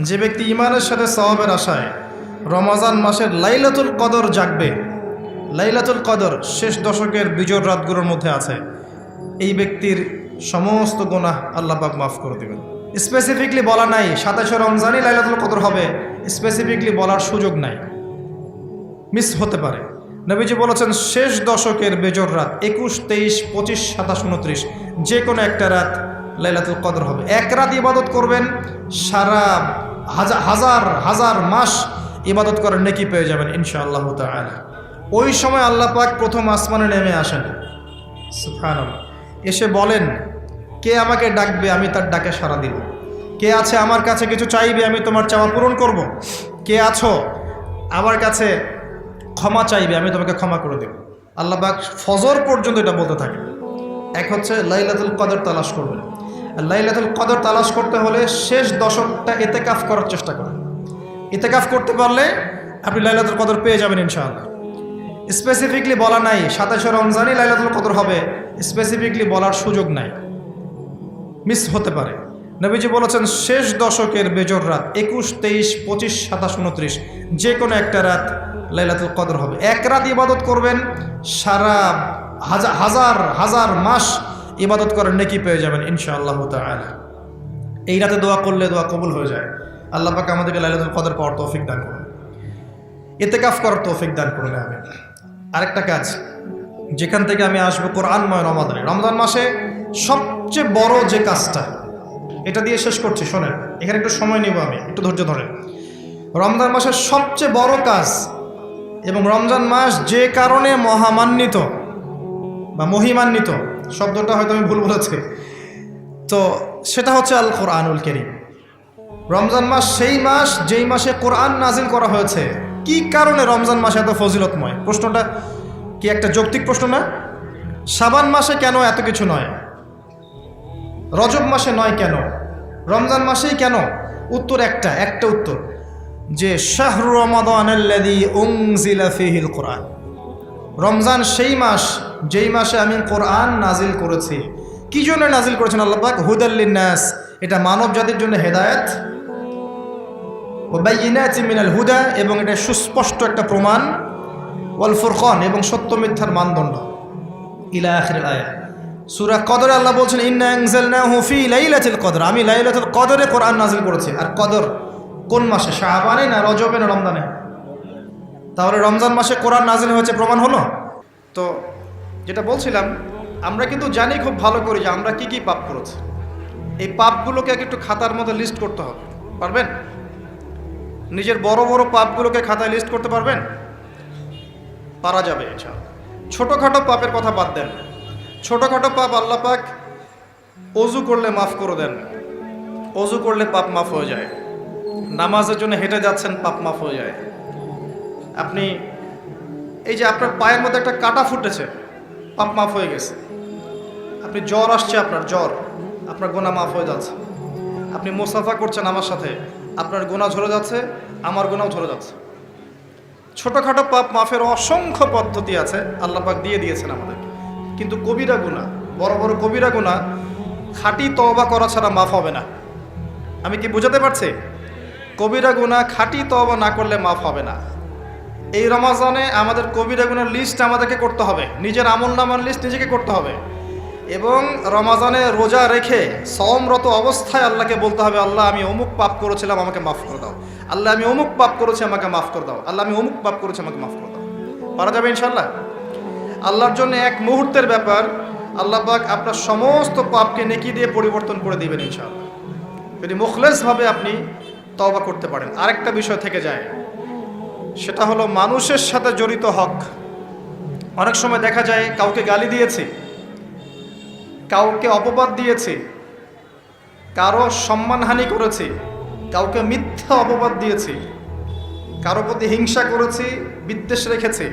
যে ব্যক্তি ঈমানের সাথে সওয়াবের আশায় রমজান মাসের লাইলাতুল কদর জাগবে, লাইলাতুল কদর শেষ দশকের বিজোড় রাতগুলোর মধ্যে আছে, এই ব্যক্তির সমস্ত গুনাহ আল্লাহ পাক মাফ করে দেবেন। স্পেসিফিকলি বলা নাই 27শে রমজানই লাইলাতুল কদর হবে, স্পেসিফিকলি বলার সুযোগ নাই, মিস হতে পারে। নবীজি বলেছেন শেষ দশকের বেজোড় রাত 21, 23, 25, 27, 29 যে কোনো একটা রাত লাইলাতুল কদর হবে। এক রাত ইবাদত করবেন, সারা হাজার হাজার মাস ইবাদত করার নেকি পেয়ে যাবেন ইনশাআল্লাহ তাআলা। ওই সময় আল্লাহ পাক প্রথম আসমানে নেমে আসেন, সুবহানাল্লাহ, এসে বলেন কে আমাকে ডাকবে, আমি তার ডাকে সাড়া দিব। কে আছে আমার কাছে কিছু চাইবে, আমি তোমার চাওয়া পূরণ করব। কে আছো আমার কাছে ক্ষমা চাইবে, আমি তোমাকে ক্ষমা করে দেব। আল্লাহ পাক ফজর পর্যন্ত এটা বলতে থাকে। এক হচ্ছে লাইলাতুল কদর তালাশ করবেন। লাইলাতুল কদর তালাশ করতে হলে শেষ দশকটা ইতিকাফ করার চেষ্টা করেন। ইতিকাফ করতে পারলে আপনি লাইলাতুল কদর পেয়ে যাবেন ইনশাআল্লাহ। স্পেসিফিকলি বলা নাই 27শে রমজানই লাইলাতুল কদর হবে, স্পেসিফিকলি বলার সুযোগ নাই, মিস হতে পারে। নবীজি বলেছেন শেষ দশকের বেজোড় রাত 21, 23, 25, 27, 29 যে কোনো একটা রাত লাইলাতুল কদর হবে। এক রাত ইবাদত করবেন, সারা হাজার হাজার মাস ইবাদত করার নেকি পেয়ে যাবেন ইনশাআল্লাহ তাআলা। এই রাতে দোয়া করলে দোয়া কবুল হয়ে যায়। আল্লাহ পাক আমাদেরকে লাইলাতুল কদর পাওয়ার তৌফিক দান করুন, ইতিকাফ করার তৌফিক দান করুন। আমিন। আরেকটা কাজ যেখান থেকে আমি আসবো, কোরআনময় রমাদানে, রমজান মাসে সবচেয়ে বড় যে কাজটা, এটা দিয়ে শেষ করছি, শোনেন, এখানে একটু সময় নিব, আমি একটু ধৈর্য ধরেন। রমজান মাসের সবচেয়ে বড় কাজ এবং রমজান মাস যে কারণে মহামান্বিত বা মহিমান্বিত, শব্দটা হয়তো আমি ভুল বলেছি, তো সেটা হচ্ছে আল কোরআনুল কারীম। রমজান মাস সেই মাস যেই মাসে কোরআন নাজিল করা হয়েছে। কি কারণে রমজান মাসে এত ফজিলতময়? প্রশ্নটা কি একটা যৌক্তিক প্রশ্ন না? শাবান মাসে কেন এত কিছু নয়, রজব মাসে নয় কেন, রমজান মাসেই কেন? উত্তর একটা উত্তর, যে শাহরু রমাদানাল্লাযী উনজিলা ফীহিল কোরআন। রমজান সেই মাস যেই মাসে আমি কোরআন নাজিল করেছি। কি জন্য নাজিল করেছেন আল্লাহ পাক? হুদাল লিন্নাস, এটা মানব জাতির জন্য হেদায়েত, ওয়া বাইয়িনাতিন মিনাল হুদা, এবং এটা সুস্পষ্ট একটা প্রমাণ, ওয়াল ফুরকান, এবং সত্য মিথ্যার মানদণ্ড, ইলা আখিরিল আয়াত। সূরা কদরে আল্লাহ বলছেন ইন্না আনজালনাহু ফি লাইলাতুল কদর, আমি লাইলাতুল কদরে কোরআন নাজিল করেছি। আর কদর কোন মাসে? শাবানে না রজবে না রমজানে? তাহলে রমজান মাসে কোরআন নাজিল হয়েছে, প্রমাণ হলো। তো যেটা বলছিলাম, আমরা কিন্তু জানি খুব ভালো করে যে আমরা কি কি পাপ করেছি। এই পাপগুলোকে একটু খাতার মধ্যে লিস্ট করতে হবে, পারবেন? নিজের বড় বড় পাপগুলোকে খাতায় লিস্ট করতে পারবেন? পারা যাবে ইনশাআল্লাহ। ছোটোখাটো পাপের কথা বাদ দেন, ছোটোখাটো পাপ আল্লাহ পাক অজু করলে মাফ করে দেন। অজু করলে পাপ মাফ হয়ে যায়। নামাজের জন্য হেঁটে যাচ্ছেন, পাপ মাফ হয়ে যায়। আপনি এই যে আপনার পায়ের মধ্যে একটা কাঁটা ফুটেছে, পাপ মাফ হয়ে গেছে। আপনি জ্বর আসছে, আপনার গোনা মাফ হয়ে যাচ্ছে। আপনি মুসাফা করছেন আমার সাথে, আপনার গোনা ঝরে যাচ্ছে, আমার গোনাও ঝরে যাচ্ছে। ছোটোখাটো পাপ মাফের অসংখ্য পদ্ধতি আছে, আল্লাহ পাক দিয়ে দিয়েছেন আমাদেরকে। কিন্তু কবিরা গুনাহ, বড় বড় কবিরা গুনাহ খাঁটি তওবা করা ছাড়া মাফ হবে না। আমি কি বুঝাতে পারছি? কবিরা গুনাহ খাঁটি তওবা না করলে মাফ হবে না। এই রমজানে আমাদের কবিরা গুনার লিস্ট আমাদেরকে করতে হবে, নিজের আমলনামার লিস্ট নিজেকে করতে হবে, এবং রমজানে রোজা রেখে সওমরত অবস্থায় আল্লাহকে বলতে হবে, আল্লাহ আমি অমুক পাপ করেছিলাম, আমাকে মাফ করে দাও। আল্লাহ আমি অমুক পাপ করেছি, আমাকে মাফ করে দাও। আল্লাহ আমি অমুক পাপ করেছি, আমাকে মাফ করে দাও। পারা যাবে ইনশাআল্লাহ। আল্লাহর জন্য এক মুহূর্তের ব্যাপার, আল্লাহ পাক আপনার সমস্ত পাপকে নেকি দিয়ে পরিবর্তন করে দিবেন ইনশাআল্লাহ, যদি মুখলেসভাবে আপনি তওবা করতে পারেন। আরেকটা বিষয় থেকে যায়, সেটা হলো মানুষের সাথে জড়িত হক। অনেক সময় দেখা যায় কাউকে গালি দিয়েছি, কাউকে অপবাদ দিয়েছি, কারো সম্মানহানি করেছি, কাউকে মিথ্যা অপবাদ দিয়েছি, কারো প্রতি হিংসা করেছি, বিদ্বেষ রেখেছি,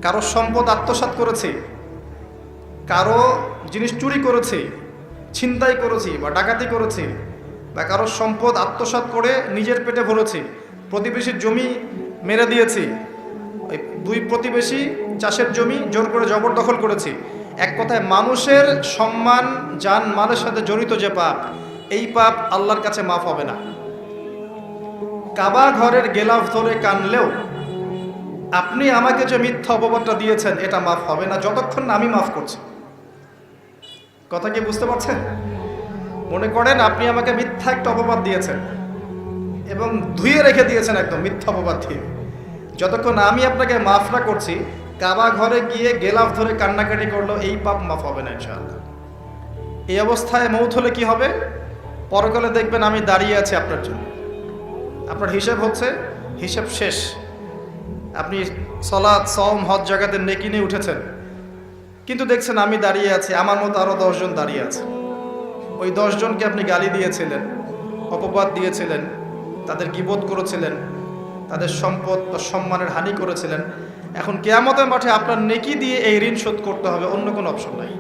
কারো সম্পদ আত্মসাৎ করেছি, কারো জিনিস চুরি করেছি, ছিনতাই করেছি বা ডাকাতি করেছি, বা কারো সম্পদ আত্মসাৎ করে নিজের পেটে ভরেছি, প্রতিবেশীর জমি মেরে দিয়েছি, ওই দুই প্রতিবেশী চাষের জমি জোর করে জবরদখল করেছি। এক কথায় মানুষের সম্মান জান মালের সাথে জড়িত যে পাপ, এই পাপ আল্লাহর কাছে মাফ হবে না। কাবা ঘরের গেলাফ ধরে কানলেও আপনি আমাকে যে মিথ্যা অপবাদটা দিয়েছেন এটা মাফ হবে না যতক্ষণ না আমি মাফ করছি। কথা কি বুঝতে পারছেন? মনে করেন আপনি আমাকে মিথ্যা একটা অপবাদ দিয়েছেন এবং ধুয়ে রেখে দিয়েছেন একদম মিথ্যা অপবাদ দিয়ে, যতক্ষণ আমি আপনাকে মাফ না করছি, কাবা ঘরে গিয়ে গেলাফ ধরে কান্নাকাটি করলো এই পাপ মাফ হবে না ইনশাআল্লাহ। এই অবস্থায় মৌত হলে কি হবে? পরকালে দেখবেন আমি দাঁড়িয়ে আছি আপনার জন্য, আপনার হিসাব হচ্ছে, হিসাব শেষ। আপনি সালাত, সওম, হজ জাকাতের নেকি নিয়ে উঠেছেন, কিন্তু দেখছেন আমি দাঁড়িয়ে আছি, আমার মতো আরো 10 জন দাঁড়িয়ে আছে। ওই 10 জনকে আপনি গালি দিয়েছিলেন, অপবাদ দিয়েছিলেন, তাদের গীবত করেছিলেন, তাদের সম্পদ বা সম্মানের হানি করেছিলেন। এখন কিয়ামতের মাঠে আপনার নেকি দিয়ে এই ঋণ শোধ করতে হবে, অন্য কোনো অপশন নাই।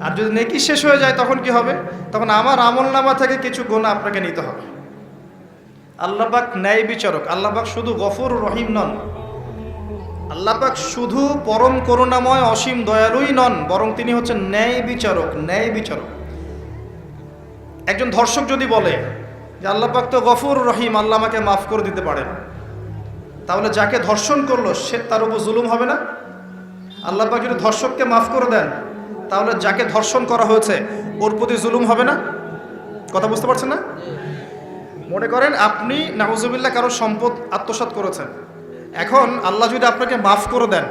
আর যদি নেকি শেষ হয়ে যায় তখন কি হবে? তখন আমার আমলনামা থেকে কিছু গুনাহ আপনাকে নিতে হবে। আল্লাহ পাক ন্যায় বিচারক। আল্লাহ পাক শুধু গফুর রহিম নন, আল্লাহ পাক শুধু পরম করুণাময় অসীম দয়ালুই নন, বরং তিনি হচ্ছেন ন্যায় বিচারক। ন্যায় বিচারক। একজন ধর্ষক যদি বলে যে আল্লাহ পাক তো গফুর রহিম, আল্লাহ আমাকে মাফ করে দিতে পারেন, তাহলে যাকে ধর্ষণ করলো সে তার উপর জুলুম হবে না? আল্লাহ পাক যদি ধর্ষককে মাফ করে দেন, তাহলে যাকে ধর্ষণ করা হয়েছে ওর প্রতি জুলুম হবে না? কথা বুঝতে পারছেন না? মনে করেন আপনি নাউজুবিল্লাহ কারো সম্পদ আত্মসাৎ করেছেন, এখন আল্লাহ যদি আপনাকে মাফ করে দেন,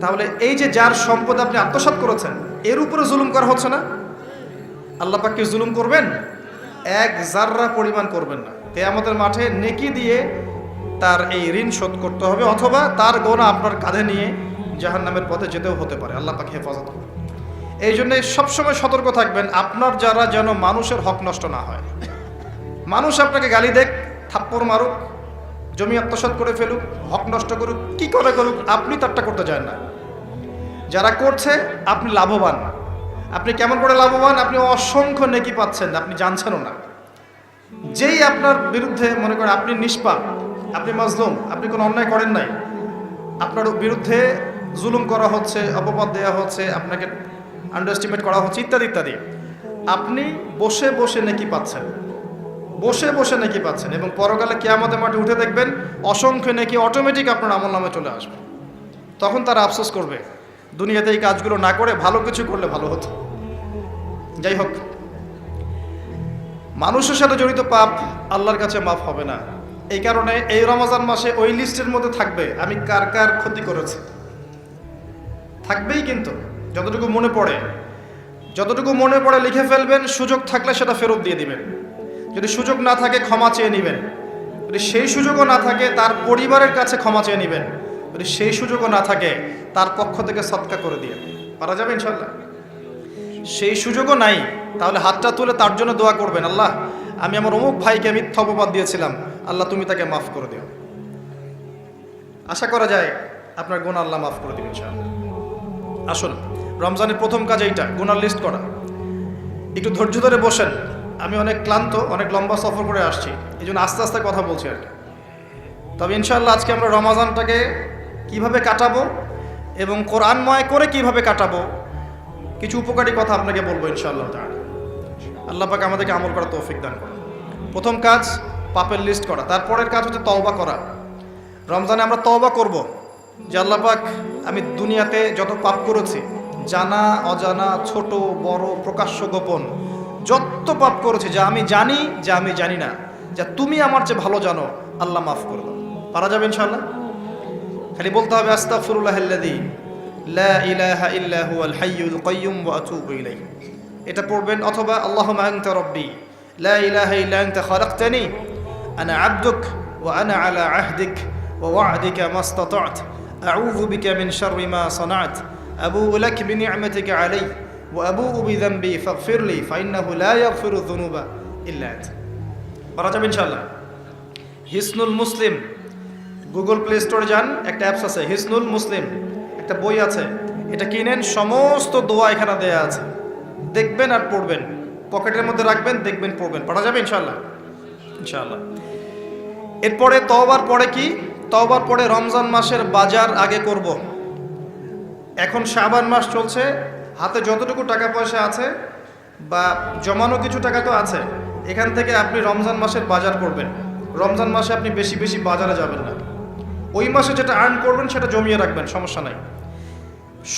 তাহলে এই যে যার সম্পদ আপনি আত্মসাৎ করেছেন এর উপরে জুলুম করা হচ্ছে না? আল্লাহ পাক কি জুলুম করবেন? এক জাররা পরিমাণ করবেন না। কিয়ামতের মাঠে নেকি দিয়ে তার এই ঋণ শোধ করতে হবে, অথবা তার গুনাহ আপনার কাঁধে নিয়ে জাহান্নামের পথে যেতেও হতে পারে। আল্লাহ পাক হেফাজত করুন। এই জন্য সবসময় সতর্ক থাকবেন আপনার যারা যেন মানুষের হক নষ্ট না হয়। মানুষ আপনাকে গালি দেখ, থাপ্পড় মারুক, জমি আত্মসাৎ করে ফেলুক, হক নষ্ট করুক, কি করে করুক, আপনি তারটা করতে চান না। যারা করছে আপনি লাভবান। আপনি কেমন করে লাভবান? আপনি অসংখ্য নেকি পাচ্ছেন, আপনি জানছেনও না। যেই আপনার বিরুদ্ধে মনে করেন আপনি নিষ্পাপ, আপনি মাজলুম, আপনি কোনো অন্যায় করেন নাই, আপনার বিরুদ্ধে জুলুম করা হচ্ছে, অপবাদ দেওয়া হচ্ছে, আপনাকে আন্ডারএস্টিমেট করা হচ্ছে, ইত্যাদি ইত্যাদি, আপনি বসে বসে নেকি পাচ্ছেন, বসে বসে নেকি পাচ্ছেন, এবং পরকালে কিয়ামতের মাঠে উঠে দেখবেন অসংখ্য নেকি অটোমেটিক আপনার আমলনামে চলে আসবে। তখন তারা আফসোস করবে দুনিয়াতে এই কাজগুলো না করে ভালো কিছু করলে ভালো হতো। যাই হোক, মানুষের সাথে জড়িত পাপ আল্লাহর কাছে মাফ হবে না। এই কারণে এই রমজান মাসে ওই লিস্টের মধ্যে থাকবে আমি কার কার ক্ষতি করেছি, থাকবেই। কিন্তু যতটুকু মনে পড়ে লিখে ফেলবেন, সুযোগ থাকলে সেটা ফেরত দিয়ে দিবেন। যদি সুযোগ না থাকে ক্ষমা চেয়ে নেবেন, যদি সেই সুযোগও না থাকে তার পরিবারের কাছে ক্ষমা চেয়ে নেবেন, যদি সেই সুযোগও না থাকে তার পক্ষ থেকে সদকা করে দিয়ে পারা যাবে ইনশাল্লাহ। সেই সুযোগও নাই, তাহলে হাতটা তুলে তার জন্য দোয়া করবেন, আল্লাহ আমি আমার অমুক ভাইকে মিথ্যা অপবাদ দিয়েছিলাম, আল্লাহ তুমি তাকে মাফ করে দিও। আশা করা যায় আপনার গুনাহ আল্লাহ মাফ করে দিবেন ইনশাআল্লাহ। আসুন, রমজানের প্রথম কাজ এইটা, গুনার লিস্ট করা। একটু ধৈর্য ধরে বসেন। আমি অনেক ক্লান্ত, অনেক লম্বা সফর করে আসছি, এই জন্য আস্তে আস্তে কথা বলছি আর কি। তবে ইনশাআল্লাহ আজকে আমরা রমজানটাকে কিভাবে কাটাবো এবং কোরআনময় করে কিভাবে কাটাবো, কিছু উপকারী কথা আপনাকে বলবো ইনশাআল্লাহ তাআলা। আল্লাহ পাক আমাদেরকে আমল করার তৌফিক দান করুন। প্রথম কাজ পাপের লিস্ট করা, তারপরের কাজ হচ্ছে তওবা করা। রমজানে আমরা তওবা করব যে আল্লাহ পাক আমি দুনিয়াতে যত পাপ করেছি, জানা অজানা, ছোট বড়, প্রকাশ্য গোপন, যত পাপ করেছি, যা আমি জানি, যা আমি জানি না, যা তুমি আমার চেয়ে ভালো জানো, আল্লাহ মাফ করে দাও। পারা যাবে ইনশাআল্লাহ? খালি বলতে হবে আস্তাগফিরুল্লাহাল্লাযী লা ইলাহা ইল্লা হুয়াল হাইয়ুল কাইয়্যুম ওয়া আতুবু ইলাইহি। এটা পড়বেন, অথবা আল্লাহুম্মা আনতা রাব্বি লা ইলাহা ইল্লা আনতা খালাকতানি আনা আবদুক ওয়া আনা আলা আহদিক ওয়া ওয়া'দিকা মাস্তাতা'ত আউযু বিকা মিন শাররি মা সানা'ত আবুউ লাক বিনি'মাতিকা আলাইয়া ওয়া আবুউ বিযানবি ফাগফিরলি ফাইন্নাহু লা ইয়াগফিরুয যুনুবা ইল্লা আনতা। পারা যাবে ইনশাআল্লাহ? হিসনুল মুসলিম, গুগল প্লে স্টোরে যান, একটা অ্যাপস আছে হিসনুল মুসলিম, একটা বই আছে, এটা কিনেন, সমস্ত দোয়া এখানে দেয়া আছে, দেখবেন আর পড়বেন, পকেটের মধ্যে রাখবেন, দেখবেন, পড়বেন। পড়া যাবে ইনশাআল্লাহ? ইনশাআল্লাহ। এরপরে তওবার পরে কি? তওবার পরে রমজান মাসের বাজার আগে করব। এখন শাবান মাস চলছে, হাতে যতটুকু টাকা পয়সা আছে বা জমানো কিছু টাকা তো আছে, এখান থেকে আপনি রমজান মাসের বাজার করবেন। রমজান মাসে আপনি বেশি বেশি বাজারে যাবেন না। ওই মাসে যেটা আর্ন করবেন সেটা জমিয়ে রাখবেন, সমস্যা নাই।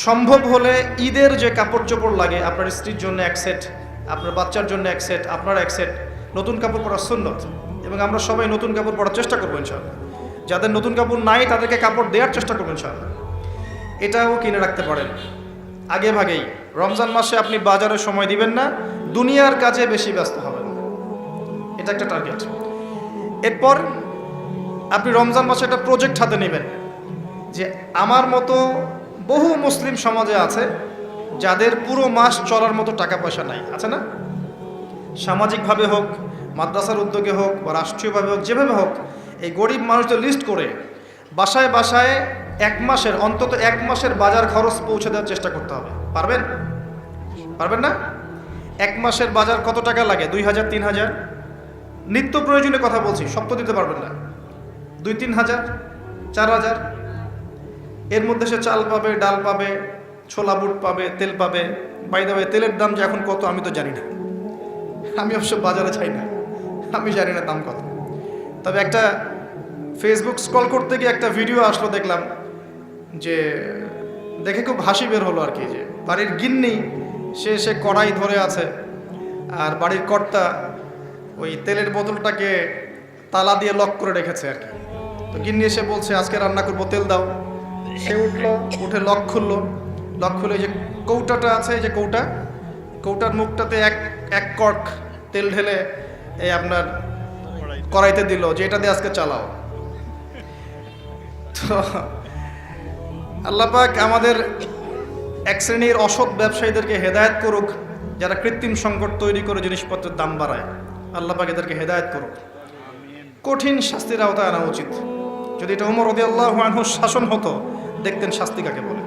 সম্ভব হলে ঈদের যে কাপড় চোপড় লাগে, আপনার স্ত্রীর জন্য এক সেট, আপনার বাচ্চার জন্য এক সেট, আপনার এক সেট নতুন কাপড় পরা সুন্নত, এবং আমরা সবাই নতুন কাপড় পরার চেষ্টা করবো ইনশাআল্লাহ। যাদের নতুন কাপড় নাই তাদেরকে কাপড় দেওয়ার চেষ্টা করবো ইনশাআল্লাহ। এটাও কিনে রাখতে পারেন আগে ভাগেই। রমজান মাসে আপনি বাজারে সময় দিবেন না, দুনিয়ার কাজে বেশি ব্যস্ত হবেন, এটা একটা টার্গেট। এরপর আপনি রমজান মাসে একটা প্রজেক্ট হাতে নেবেন যে আমার মতো বহু মুসলিম সমাজে আছে যাদের পুরো মাস চলার মতো টাকা পয়সা নাই, আছে না? সামাজিকভাবে হোক, মাদ্রাসার উদ্যোগে হোক, বা রাষ্ট্রীয়ভাবে হোক, যেভাবে হোক, এই গরিব মানুষদের লিস্ট করে বাসায় বাসায় অন্তত এক মাসের বাজার খরচ পৌঁছে দেওয়ার চেষ্টা করতে হবে। পারবেন? পারবেন না? এক মাসের বাজার কত টাকা লাগে? 2000, 3000। নিত্য প্রয়োজনীয় কথা বলছি, সব তো দিতে পারবেন না। 2-3 হাজার, 4000, এর মধ্যে সে চাল পাবে, ডাল পাবে, ছোলা বুট পাবে, তেল পাবে। বাই দ্য ওয়ে, তেলের দাম যে এখন কত আমি তো জানি না, আমি অবশ্য বাজারে চাই না, আমি জানি না দাম কত। তবে একটা ফেসবুক স্ক্রল করতে গিয়ে একটা ভিডিও আসলো, দেখলাম যে দেখে খুব হাসি বের হলো আর কি, যে বাড়ির গিন্নি সে কড়াই ধরে আছে, আর বাড়ির কর্তা ওই তেলের বোতলটাকে তালা দিয়ে লক করে রেখেছে আর কি। তো গিন্নি এসে বলছে আজকে রান্না করবো, তেল দাও। সে উঠলো, উঠে লক খুললো, লক খুলে যে কৌটাটা আছে, এই যে কৌটার মুখটাতে এক কর্ক তেল ঢেলে এই আপনার কড়াইতে দিল যে এটা দিয়ে আজকে চালাও। তো আল্লাহ পাক আমাদের এক শ্রেণীর অসৎ ব্যবসায়ীদেরকে হেদায়েত করুক, যারা কৃত্রিম সংকট তৈরি করে জিনিসপত্রের দাম বাড়ায়। আল্লাহ পাক এদেরকে হেদায়েত করুক। কঠিন শাস্তির আওতায় আনা উচিত। যদি এটা ওমর রাদিয়াল্লাহু আনহুর শাসন হতো, দেখতেন শাস্তি কাকে বলে,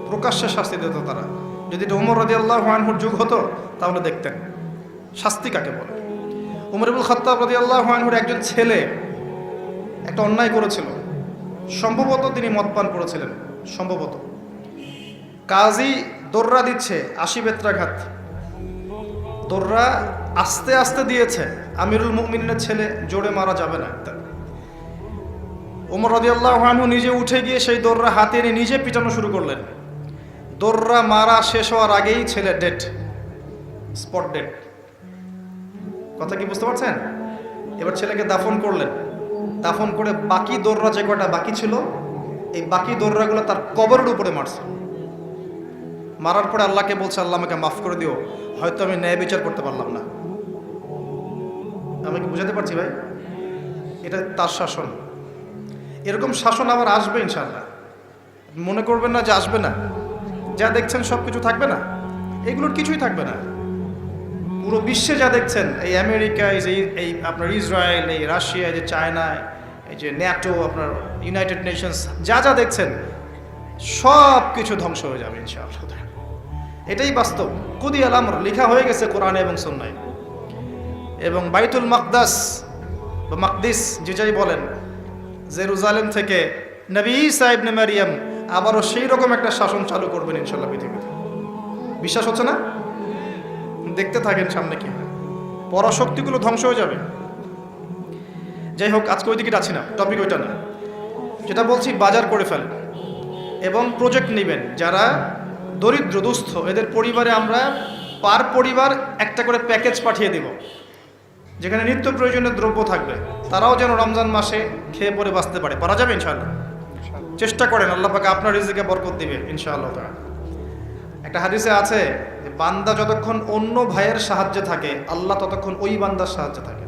প্রকাশ্যে শাস্তি দিত তারা। যদি এটা ওমর রাদিয়াল্লাহু আনহুর যুগ হতো, তাহলে দেখতেন শাস্তি কাকে বলে। উমর ইবনুল খাত্তাব রাদিয়াল্লাহু আনহুর একজন ছেলে একটা অন্যায় করেছিল, সম্ভবত তিনি মদ পান করেছিলেন, সম্ভবত। কাজী দোররা দিচ্ছে 80 বেত্রাঘাত, দোররা আস্তে আস্তে দিয়েছে। আমিরুল মুমিনিনের ছেলে, জোরে মারা যাবে না। ওমর রাদিয়াল্লাহু আনহু নিজে উঠে গিয়ে সেই দোররা হাতে নিয়ে নিজে পিটানো শুরু করলেন। দোররা মারা শেষ হওয়ার আগেই ছেলে ডেড, স্পট ডেড। কথা কি বুঝতে পারছেন? এবার ছেলেকে দাফন করলেন, দাফন করে বাকি দোররা যে কটা বাকি ছিল, এই বাকি দোররাগুলো তার কবরের উপরে মারছে। মারার পরে আল্লাহকে বলছে, আল্লাহ আমাকে মাফ করে দিও, হয়তো আমি ন্যায় বিচার করতে পারলাম না। আমি কি বুঝাতে পারছি ভাই? এটা তার শাসন। এরকম শাসন আবার আসবে ইনশাআল্লাহ, মনে করবেন না যে আসবে না। যা দেখছেন সব কিছু থাকবে না, এগুলোর কিছুই থাকবে না। পুরো বিশ্বে যা দেখছেন, এই আমেরিকা, এই আপনার ইসরায়েল, এই রাশিয়া, এই যে চায়না, এই যে ন্যাটো, আপনার ইউনাইটেড নেশনস, যা দেখছেন সব কিছু ধ্বংস হয়ে যাবে ইনশাআল্লাহ। এটাই বাস্তব। কুদিয়াল আমর, লেখা হয়ে গেছে কোরআনে এবং সুন্নায়। এবং বাইতুল মাকদাস বা মাকদিস যে যাই বলেন, জেরুজালেম থেকে নবী ঈসা ইবনে মারিয়াম আবারও সেই রকম একটা শাসন চালু করবেন ইনশাআল্লাহ পৃথিবীতে। বিশ্বাস হচ্ছে না? দেখতে থাকেন সামনে কি হয়। পরাশক্তিগুলো ধ্বংস হয়ে যাবে। যাই হোক, আজকে ওই দিকে যাচ্ছি না, টপিক ওইটা না। যেটা বলছি, বাজার করে ফেলেন এবং প্রজেক্ট নেবেন। যারা দরিদ্র দুস্থ, এদের পরিবারে আমরা পার পরিবার একটা করে প্যাকেজ পাঠিয়ে দিব, যেখানে নিত্য প্রয়োজনীয় দ্রব্য থাকবে। তারাও যেন রমজান মাসে খেয়ে পরে বাঁচতে পারে। পারা যাবে ইনশাআল্লাহ? চেষ্টা করেন, আল্লাহ পাক আপনার রিজিকে বরকত দিবে ইনশাআল্লাহ। একটা হাদিসে আছে যে বান্দা যতক্ষণ অন্য ভাইয়ের সাহায্যে থাকে, আল্লাহ ততক্ষণ ওই বান্দার সাহায্যে থাকে।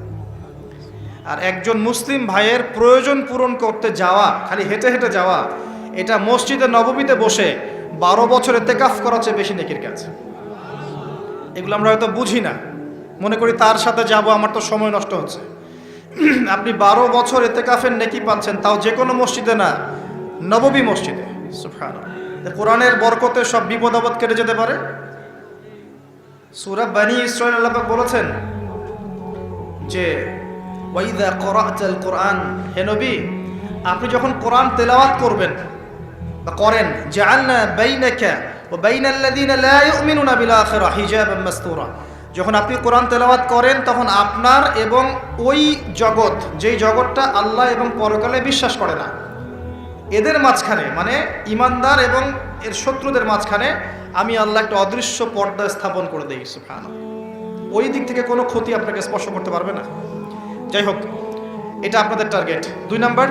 আর একজন মুসলিম ভাইয়ের প্রয়োজন পূরণ করতে যাওয়া, খালি হেঁটে হেঁটে যাওয়া, এটা মসজিদে নববীতে বসে 12 বছর ইতিকাফ করার চেয়ে বেশি নেকির কাজ। এগুলো আমরা হয়তো বুঝি না, মনে করি তার সাথে যাব, আমার তো সময় নষ্ট হচ্ছে। আপনি 12 বছর ইতিকাফের নেকি পাচ্ছেন, তাও যে কোনো মসজিদে না, নববী মসজিদে। সুবহানাল্লাহ। কোরআনের বরকতে সব বিপদ আপদ কেটে যেতে পারে। সূরা বনী ইসরাঈল আল্লাহ পাক বলেছেন যে ওয়াইদা ক্বরা'তাল কুরআন, হে নবী আপনি যখন কোরআন তেলাওয়াত করবেন বা করেন, জাআলনা বাইনাকা ওয়া বাইনাল্লাযীনা লা ইউমিনুনা বিল আখিরাহ হিজাবাম মাসতুরা, যখন আপনি কোরআন তেলাওয়াত করেন তখন আপনার এবং ওই জগৎ, যেই জগৎটা আল্লাহ এবং পরকালে বিশ্বাস করে না, এদের মাঝখানে, মানে ইমানদার এবং এর শত্রুদের মাঝখানে আমি আল্লাহ একটা অদৃশ্য পর্দা স্থাপন করে দিই। সুবহানাল্লাহ। ওই দিক থেকে কোনো ক্ষতি আপনাকে স্পর্শ করতে পারবে না। যাই হোক, এটা আপনাদের টার্গেট। 2 নাম্বার,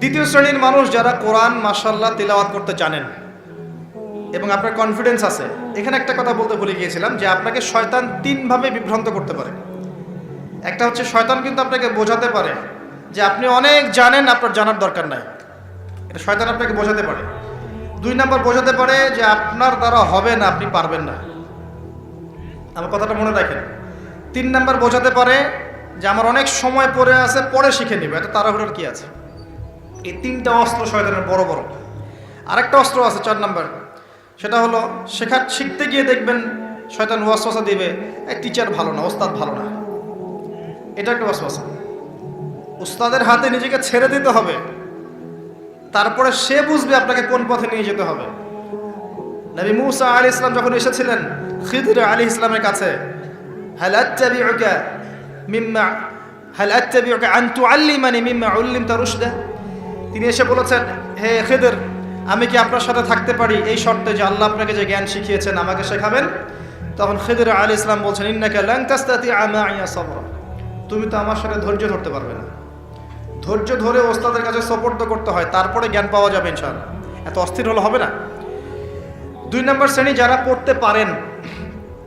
দ্বিতীয় শ্রেণীর মানুষ যারা কোরআন মাশাআল্লাহ তেলাওয়াত করতে জানেন এবং আপনার কনফিডেন্স আছে। এখানে একটা কথা বলতে ভুলে গিয়েছিলাম যে আপনাকে শয়তান 3 ভাবে বিভ্রান্ত করতে পারে। একটা হচ্ছে শয়তান কিন্তু আপনাকে বোঝাতে পারে যে আপনি অনেক জানেন, আপনার জানার দরকার নাই। এটা শয়তান আপনাকে বোঝাতে পারে। 2 নাম্বার, বোঝাতে পারে যে আপনার দ্বারা হবে না, আপনি পারবেন না। আমার কথাটা মনে রাখেন। 3 নাম্বার, বোঝাতে পারে যে আমার অনেক সময় পড়ে আছে, পরে শিখে নিবে, এটা তাড়াহুড়োর কি আছে। এই 3টা অস্ত্র শয়তানের বড় বড়। আরেকটা অস্ত্র আছে 4 নাম্বার, সেটা হলো শিখতে গিয়ে দেখবেন শয়তান ওয়াসওয়াসা দিবে, এই টিচার ভালো না, ওস্তাদ ভালো না। এটা একটা ওয়াসওয়াসা। উস্তাদের হাতে নিজেকে ছেড়ে দিতে হবে, তারপরে সে বুঝবে আপনাকে কোন পথে নিয়ে যেতে হবে। নবী মূসা আলাইহিস সালাম যখন এসেছিলেন খিদর আলাইহিস সালামের কাছে, হাল আত্তাবিউকা আন তুআল্লিমানি মিম্মা উল্লিমতা রুশদা, তিনি এসে বলেছেন, হে খিদর, আমি কি আপনার সাথে থাকতে পারি এই শর্তে যে আল্লাহ আপনাকে যে জ্ঞান শিখিয়েছেন আমাকে শেখাবেন? তখন খিদর আলাইহিস সালাম বলছেন, ইন্নাকা লান তাসতাতিআ মা'ইয়া সাবরা, তুমি তো আমার সাথে ধৈর্য ধরতে পারবে না। ধৈর্য ধরে ওস্তাদের কাছে সুপর্দ করতে হয়, তারপরে জ্ঞান পাওয়া যাবে ইনশাআল্লাহ। এত অস্থির হলে হবে না। 2 নম্বর শ্রেণী যারা পড়তে পারেন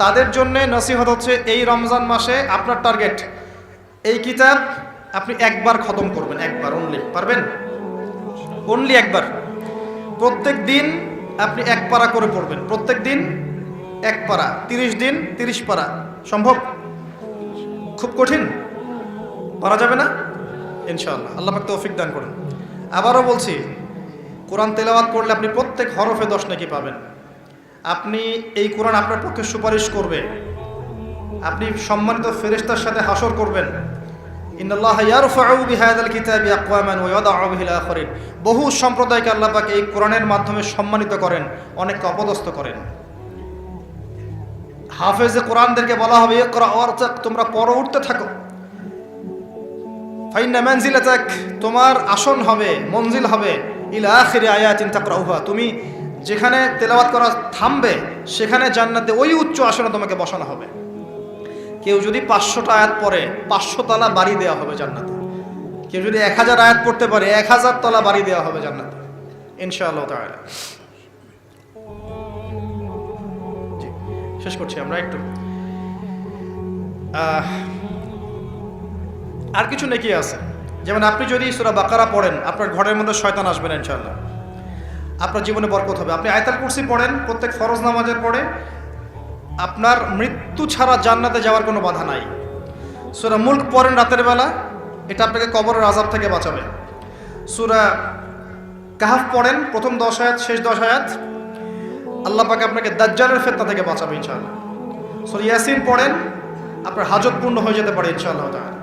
তাদের জন্য নসিহত হচ্ছে, এই রমজান মাসে আপনার টার্গেট, এই কিতাব আপনি একবার খতম করবেন, একবার অনলি। পারবেন? অনলি একবার। প্রত্যেক দিন আপনি 1 পারা করে পড়বেন, প্রত্যেক দিন 1 পারা, 30 দিন 30 পারা। সম্ভব? খুব কঠিন? পারা যাবে না? ইনশাআল্লাহ আল্লাহ পাক তৌফিক দান করুন। আবারও বলছি, কোরআন তেলাওয়াত করলে আপনি প্রত্যেক হরফে 10 নেকি পাবেন। আপনি এই কোরআন আপনার পক্ষে সুপারিশ করবে, আপনি সম্মানিত ফেরেশতার সাথে হাসর করবেন। ইন্নাল্লাহা ইয়ারফাউ বিহাযাল কিতাবি আকওয়ামান ওয়া ইয়াদাউ বিহিল আখারিন। বহু সম্প্রদায়কে আল্লাহ পাক এই কোরআনের মাধ্যমে সম্মানিত করেন, অনেককে অপদস্থ করেন। হাফেজে কোরআনদেরকে বলা হবে, ইকরা ওয়ারতাক, তোমরা পড়ো, উঠতে থাকো। ফাইন্না মানজিলাতাক, তোমার আসন হবে, মঞ্জিল হবে, ইলা আখিরি আয়াতিন তাকরাউহা, তুমি যেখানে তেলাওয়াত করা থামবে সেখানে জান্নাতে ওই উচ্চ আসনে তোমাকে বসানো হবে। কেউ যদি 500টা আয়াত পড়ে 500 তলা বাড়ি দেওয়া হবে জান্নাতে। কেউ যদি 1000 আয়াত পড়তে পারে 1000 তলা বাড়ি দেওয়া হবে জান্নাতে ইনশাআল্লাহ তাআলা। জি, শেষ করছি আমরা একটু। আর কিছু নেকি আছে, যেমন আপনি যদি সূরা বাকারা পড়েন, আপনার ঘরের মধ্যে শয়তান আসবে না ইনশাআল্লাহ, আপনার জীবনে বরকত হবে। আপনি আয়াতুল কুরসি পড়েন প্রত্যেক ফরজ নামাজের পরে, আপনার মৃত্যু ছাড়া জান্নাতে যাওয়ার কোনো বাধা নাই। সূরা মুলক পড়েন রাতের বেলা, এটা আপনাকে কবরের আযাব থেকে বাঁচাবে। সূরা কাহফ পড়েন প্রথম 10 আয়াত শেষ 10 আয়াত, আল্লাহ পাক আপনাকে দাজ্জালের ফিতনা থেকে বাঁচাবে ইনশাআল্লাহ। সূরা ইয়াসিন পড়েন, আপনার হাজত পূর্ণ হয়ে যেতে পারে ইনশাআল্লাহ তাআলা।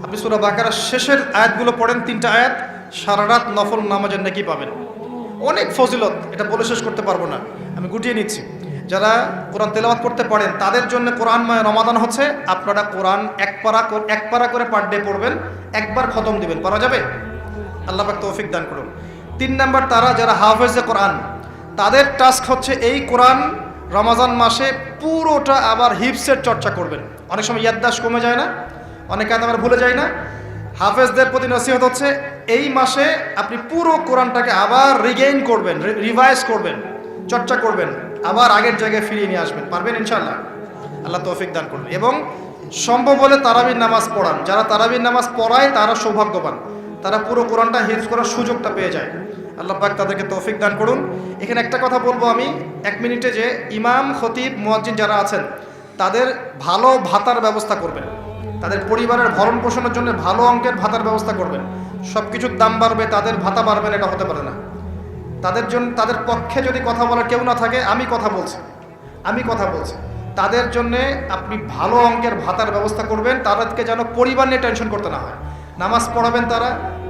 আপনি সূরা বাকারার শেষের আয়াতগুলো পড়েন, 3টা আয়াত, সারা রাত নফল নামাজের নেকি পাবেন। অনেক ফজিলত, এটা বলে শেষ করতে পারবো না, আমি গুটিয়ে নিচ্ছি। যারা কোরআন তেলাওয়াত করতে পারেন তাদের জন্য কোরআনময় রমাদান হচ্ছে, আপনারা কোরআন 1 পারা করে পার ডে পড়বেন, একবার খতম দিবেন। পারা যাবে? আল্লাহ পাক তৌফিক দান করুন। 3 নাম্বার, তারা যারা হাফেজে কোরআন, তাদের টাস্ক হচ্ছে এই কোরআন রমজান মাসে পুরোটা আবার হিফসের চর্চা করবেন। অনেক সময় ইয়াদদাশ কমে যায় না, অনেকে আমরা ভুলে যাই না। হাফেজদের প্রতি নসিহত হচ্ছে, এই মাসে আপনি পুরো কোরআনটাকে আবার রিগেইন করবেন, রিভাইজ করবেন, চর্চা করবেন, আবার আগের জায়গায় ফিরিয়ে নিয়ে আসবেন। পারবেন ইনশাআল্লাহ? আল্লাহ তৌফিক দান করবেন। এবং সম্ভব হলে তারাবির নামাজ পড়ান। যারা তারাবির নামাজ পড়ায় তারা সৌভাগ্যবান, তারা পুরো কোরআনটা হিফজ করার সুযোগটা পেয়ে যায়। আল্লাহ পাক তাদেরকে তৌফিক দান করুন। এখানে একটা কথা বলবো আমি 1 মিনিটে, যে ইমাম, খতিব, মুয়াজ্জিন যারা আছেন তাদের ভালো ভাতার ব্যবস্থা করবেন, তাদের পরিবারের ভরণ পোষণের জন্য ভালো অঙ্কের ভাতার ব্যবস্থা করবেন। সব কিছুর দাম বাড়বে, তাদের ভাতা বাড়বে না, এটা হতে পারে না। তাদের জন্য, তাদের পক্ষে যদি কথা বলার কেউ না থাকে, আমি কথা বলছি, তাদের জন্যে আপনি ভালো অঙ্কের ভাতার ব্যবস্থা করবেন, তাদেরকে যেন পরিবার নিয়ে টেনশন করতে না হয়। নামাজ পড়াবেন,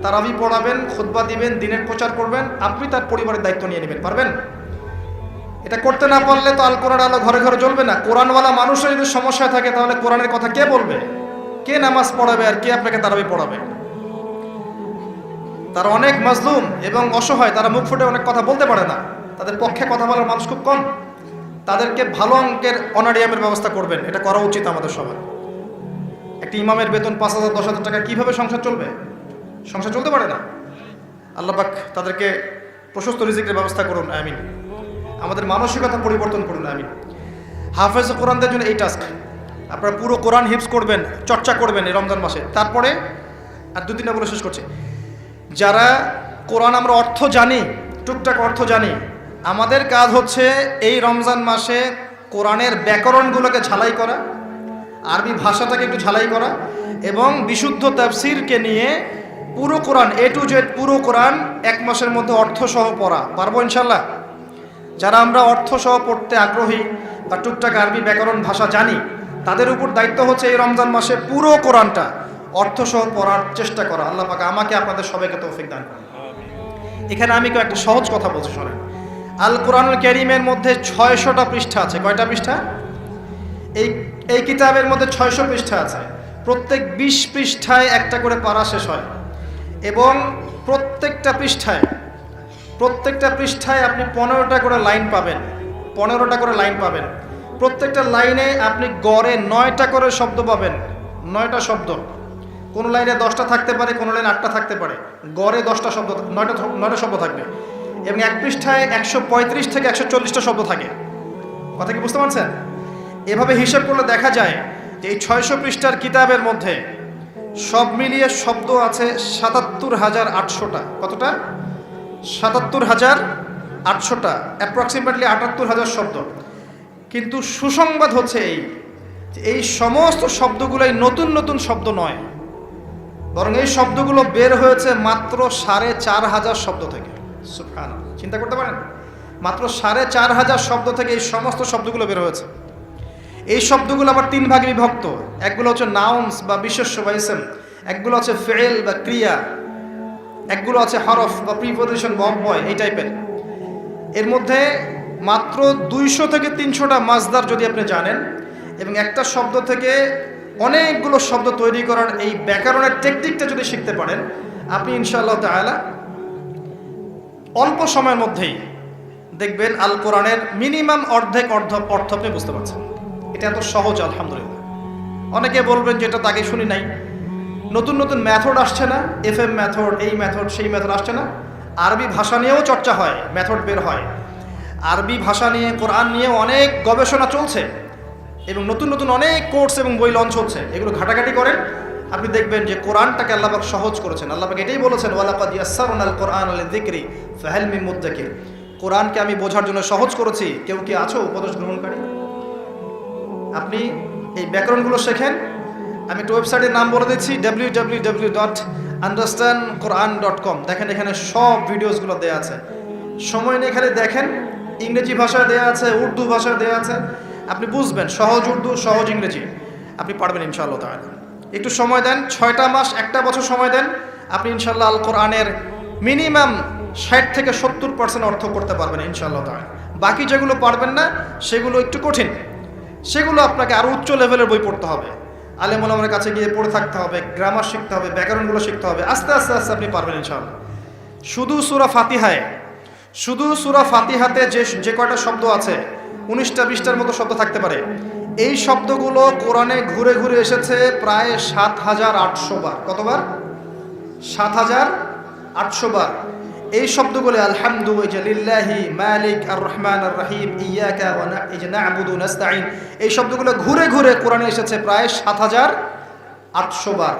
তারাবি পড়াবেন, খুতবা দিবেন, দিনের প্রচার করবেন, আপনি তার পরিবারের দায়িত্ব নিয়ে নেবেন। পারবেন? এটা করতে না পারলে তো আল কোরআন আলো ঘরে ঘরে জ্বলবে না। কোরআনওয়ালা মানুষের যদি সমস্যা থাকে তাহলে কোরআনের কথা কে বলবে, কে নামাজ পড়াবে, আর কে আপনাকে তারাবি পড়াবে? তারা অনেক মাজলুম এবং অসহায়, তারা মুখ ফুটে অনেক কথা বলতে পারে না, তাদের পক্ষে কথা বলার মানুষ খুব কম। তাদেরকে ভালো অঙ্কের অনারিয়ামের ব্যবস্থা করবেন, এটা করা উচিত আমাদের সবার। একটি ইমামের বেতন 5,000 10,000 টাকা, কিভাবে সংসার চলবে? সংসার চলতে পারে না। আল্লাহ পাক তাদেরকে প্রশস্ত রিজিকের ব্যবস্থা করুন, আমিন। আমাদের মানসিকতা পরিবর্তন করুন, আমিন। হাফেজ কোরআনদের জন্য এই টাস্ক, আপনারা পুরো কোরআন হিফজ করবেন, চর্চা করবেন এই রমজান মাসে। তারপরে আর 2-3টা বলে শেষ করছি। যারা কোরআন আমরা অর্থ জানি, টুকটাক অর্থ জানি, আমাদের কাজ হচ্ছে এই রমজান মাসে কোরআনের ব্যাকরণগুলোকে ঝালাই করা, আরবি ভাষাটাকে একটু ঝালাই করা, এবং বিশুদ্ধ তাফসীরকে নিয়ে পুরো কোরআন A to Z পুরো কোরআন 1 মাসের মধ্যে অর্থসহ পড়া। পারবো ইনশাল্লাহ? যারা আমরা অর্থসহ পড়তে আগ্রহী বা টুকটাক আরবি ব্যাকরণ ভাষা জানি, তাদের উপর দায়িত্ব হচ্ছে এই রমজান মাসে পুরো কোরআনটা অর্থসহ পড়ার চেষ্টা করা। আল্লাহ পাক আমাকে আপনাদের সবাইকে তৌফিক দান করুন। এখানে আমি একটা সহজ কথা বলছি, শোনেন। আল কোরআনুল কারীমের মধ্যে 600টা পৃষ্ঠা আছে। কয়টা পৃষ্ঠা? এই কিতাবের মধ্যে 600 পৃষ্ঠা আছে। প্রত্যেক 20 পৃষ্ঠায় একটা করে পারা শেষ হয়, এবং প্রত্যেকটা পৃষ্ঠায় আপনি 15টা করে লাইন পাবেন। 15টা করে লাইন পাবেন। প্রত্যেকটা লাইনে আপনি গড়ে 9টা করে শব্দ পাবেন। 9টা শব্দ। কোনো লাইনে 10টা থাকতে পারে, কোনো লাইনে 8টা থাকতে পারে। গড়ে 10টা শব্দ, 9টা শব্দ থাকবে। এবং এক পৃষ্ঠায় 135 থেকে 140টা শব্দ থাকে। কথা কি বুঝতে পারছেন? এভাবে হিসাব করলে দেখা যায় যে এই 600 পৃষ্ঠার কিতাবের মধ্যে সব মিলিয়ে শব্দ আছে 77,800টা। কতটা? 77,800টা, অ্যাপ্রক্সিমেটলি 78,000 শব্দ। কিন্তু সুসংবাদ হচ্ছে এই সমস্ত শব্দগুলোই নতুন নতুন শব্দ নয়, বরং এই শব্দগুলো বের হয়েছে মাত্র 4,500 শব্দ থেকে। সুবহানাল্লাহ, চিন্তা করতে পারেন? মাত্র 4,500 শব্দ থেকে এই সমস্ত শব্দগুলো বের হয়েছে। এই শব্দগুলো আবার 3 ভাগে বিভক্ত। একগুলো হচ্ছে নাউন্স বা বিশেষ্য বা ইসম, একগুলো হচ্ছে ফেল বা ক্রিয়া, একগুলো আছে হরফ বা প্রিপোজিশন বা অব্যয়, এই টাইপের। এর মধ্যে মাত্র 200 থেকে 300টা মাজদার যদি আপনি জানেন, এবং একটা শব্দ থেকে অনেকগুলো শব্দ তৈরি করার এই ব্যাকরণের টেকনিকটা যদি শিখতে পারেন, আপনি ইনশাআল্লাহ তাআলা অল্প সময়ের মধ্যেই দেখবেন আল কোরআনের মিনিমাম অর্ধেক অর্থ আপনি বুঝতে পারছেন। এটা এত সহজ, আলহামদুলিল্লাহ। অনেকে বলবেন যে এটা তাকে শুনি নাই। নতুন নতুন মেথড আসছে না? FM মেথড, এই মেথড, সেই মেথড আসছে না? আরবি ভাষা নিয়েও চর্চা হয়, মেথড বের হয়। আরবি ভাষা নিয়ে, কোরআন নিয়ে অনেক গবেষণা চলছে, এবং নতুন নতুন অনেক কোর্স এবং বই লঞ্চ হচ্ছে। এগুলো ঘাটাঘাটি করেন, আপনি দেখবেন যে কোরআনটাকে আল্লাহ পাক সহজ করেছেন। আল্লাহ পাক এটাই বলেছেন, ওয়ালাকাদ ইয়াসসারনাল কোরআনা লিযিকরি ফাহাল মিন মুদ্দাকির। কোরআনকে আমি বোঝার জন্য সহজ করেছি, কেউ কি আছো উপদেশ গ্রহণকারী? আপনি এই ব্যাকরণগুলো শেখেন। আমি একটা ওয়েবসাইটের নাম বলে দিচ্ছি, www.understandquran.com। দেখেন, এখানে সব ভিডিওসগুলো দেওয়া আছে। সময় নিয়ে খালি দেখেন। ইংরেজি ভাষায় দেওয়া আছে, উর্দু ভাষায় দেওয়া আছে। আপনি বুঝবেন, সহজ উর্দু, সহজ ইংরেজি, আপনি পারবেন ইনশাআল্লাহ তাআলা। একটু সময় দেন, 6টা মাস, 1টা বছর সময় দেন, আপনি ইনশাআল্লাহ আল কোরআনের মিনিমাম 60 থেকে 70% অর্থ করতে পারবেন ইনশাআল্লাহ তাআলা। বাকি যেগুলো পারবেন না, সেগুলো একটু কঠিন, সেগুলো আপনাকে আরও উচ্চ লেভেলের বই পড়তে হবে, আলেম ওলামার কাছে গিয়ে পড়ে থাকতে হবে, গ্রামার শিখতে হবে, ব্যাকরণগুলো শিখতে হবে। আস্তে আস্তে আস্তে আপনি পারবেন ইনশাআল্লাহ। শুধু সূরা ফাতিহাতে যে কয়টা শব্দ আছে, 19টা 20টার মতো শব্দ থাকতে পারে। এই শব্দগুলো কোরআনে ঘুরে ঘুরে এসেছে প্রায় 7,800 বার। কতবার? 7,800 বার। এই শব্দগুলো আলহামদু লিল্লাহি মালিক আর রহমান আর রহিম ইয়াকা ওয়া না'বুদু নাস্তাঈন, এই শব্দগুলো ঘুরে ঘুরে কোরআনে এসেছে প্রায় 7,800 বার।